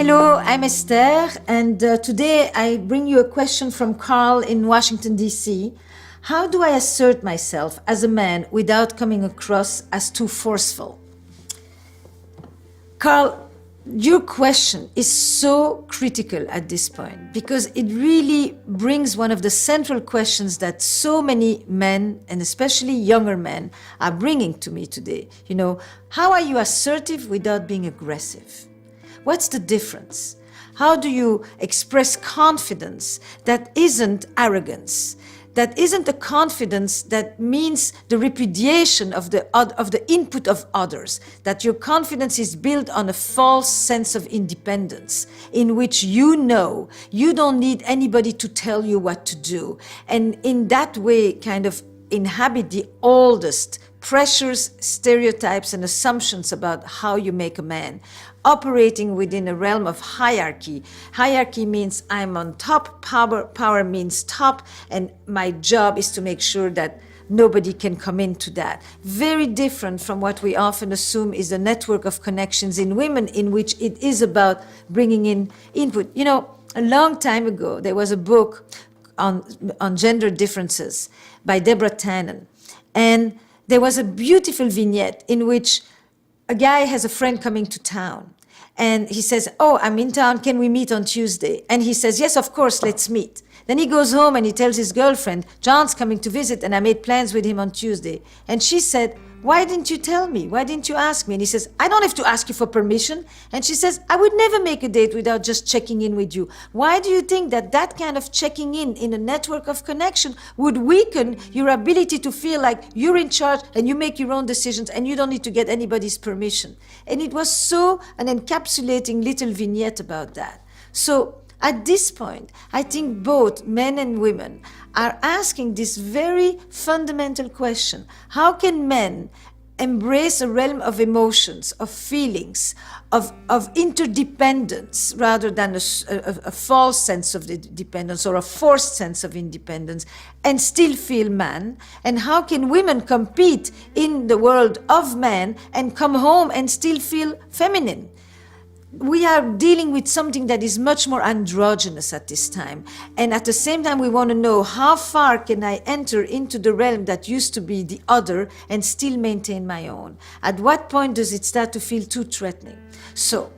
Hello, I'm Esther, and today I bring you a question from Carl in Washington, D.C. How do I assert myself as a man without coming across as too forceful? Carl, your question is so critical at this point because it really brings one of the central questions that so many men, and especially younger men, are bringing to me today. You know, how are you assertive without being aggressive? What's the difference? How do you express confidence that isn't arrogance? That isn't a confidence that means the repudiation of the input of others, that your confidence is built on a false sense of independence in which you know you don't need anybody to tell you what to do. And in that way kind of inhabit the oldest pressures, stereotypes, and assumptions about how you make a man, operating within a realm of hierarchy. Hierarchy means I'm on top, power means top, and my job is to make sure that nobody can come into that. Very different from what we often assume is a network of connections in women, in which it is about bringing in input. You know, a long time ago, there was a book on gender differences by Deborah Tannen. And there was a beautiful vignette in which a guy has a friend coming to town. And he says, oh, I'm in town, can we meet on Tuesday? And he says, yes, of course, let's meet. Then he goes home and he tells his girlfriend, John's coming to visit and I made plans with him on Tuesday. And she said, why didn't you tell me? Why didn't you ask me? And he says, I don't have to ask you for permission. And she says, I would never make a date without just checking in with you. Why do you think that that kind of checking in a network of connection would weaken your ability to feel like you're in charge and you make your own decisions and you don't need to get anybody's permission? And it was so an encapsulating little vignette about that. So at this point, I think both men and women are asking this very fundamental question. How can men embrace a realm of emotions, of feelings, of interdependence, rather than a false sense of dependence or a forced sense of independence, and still feel man? And how can women compete in the world of men and come home and still feel feminine? We are dealing with something that is much more androgynous at this time. And at the same time, we want to know how far can I enter into the realm that used to be the other and still maintain my own? At what point does it start to feel too threatening? So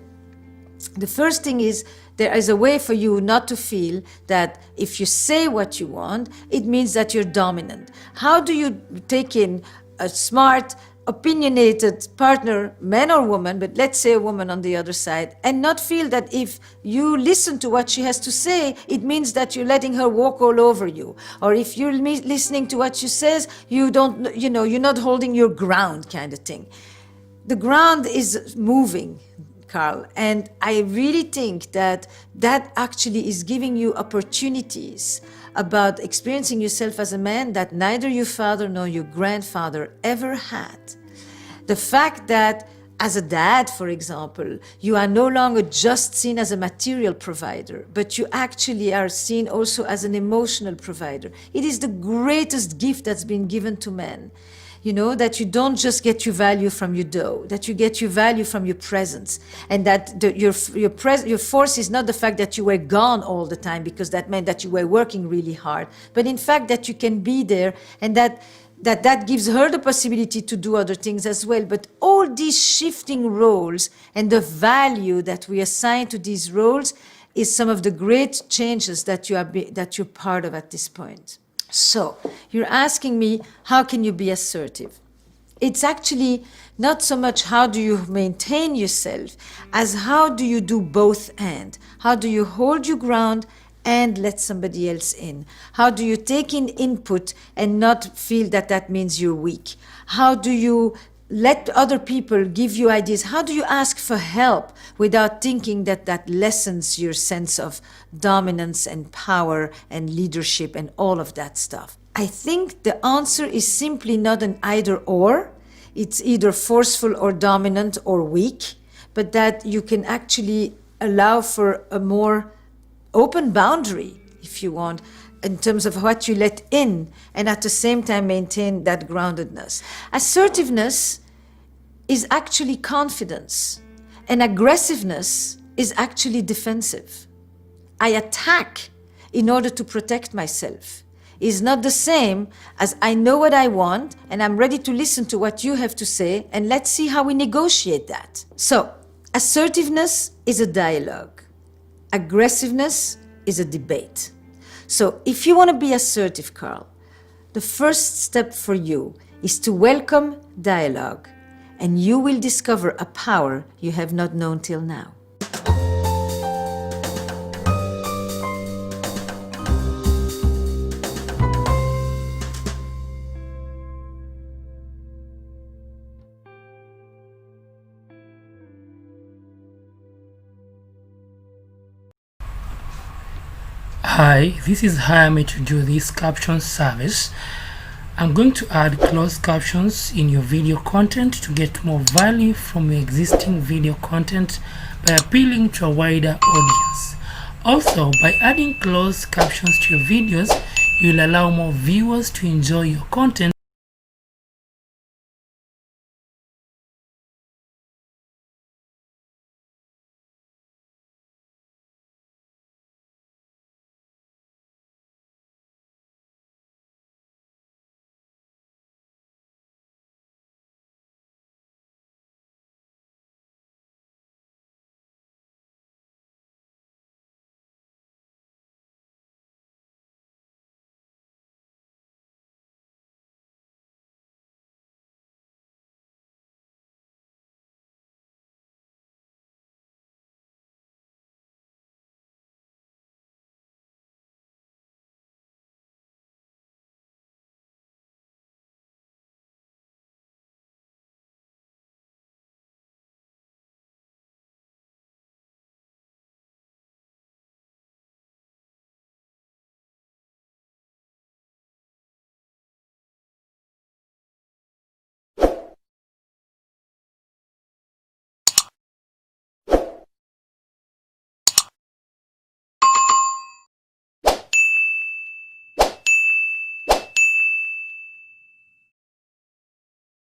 the first thing is, there is a way for you not to feel that if you say what you want, it means that you're dominant. How do you take in a smart, opinionated partner, man or woman, but let's say a woman on the other side, and not feel that if you listen to what she has to say, it means that you're letting her walk all over you. Or if you're listening to what she says, you don't, you know, you're not holding your ground, kind of thing. The ground is moving, Carl, and I really think that that actually is giving you opportunities about experiencing yourself as a man that neither your father nor your grandfather ever had. The fact that as a dad, for example, you are no longer just seen as a material provider, but you actually are seen also as an emotional provider. It is the greatest gift that's been given to men. You know, that you don't just get your value from your dough, that you get your value from your presence, and that your force is not the fact that you were gone all the time because that meant that you were working really hard, but in fact that you can be there, and that gives her the possibility to do other things as well. But all these shifting roles and the value that we assign to these roles is some of the great changes that you're part of at this point. So you're asking me, how can you be assertive? It's actually not so much how do you maintain yourself as how do you do both and. How do you hold your ground and let somebody else in? How do you take in input and not feel that that means you're weak? How do you let other people give you ideas? How do you ask for help without thinking that that lessens your sense of dominance and power and leadership and all of that stuff? I think the answer is simply not an either or. It's either forceful or dominant or weak, but that you can actually allow for a more open boundary, if you want, in terms of what you let in, and at the same time maintain that groundedness. Assertiveness is actually confidence, and aggressiveness is actually defensive. I attack in order to protect myself. Is not the same as I know what I want and I'm ready to listen to what you have to say, and let's see how we negotiate that. So, assertiveness is a dialogue. Aggressiveness is a debate. So if you want to be assertive, Carl, the first step for you is to welcome dialogue, and you will discover a power you have not known till now. Hi, this is HireMe-To do this caption service. I'm going to add closed captions in your video content to get more value from your existing video content by appealing to a wider audience. Also, by adding closed captions to your videos, you'll allow more viewers to enjoy your content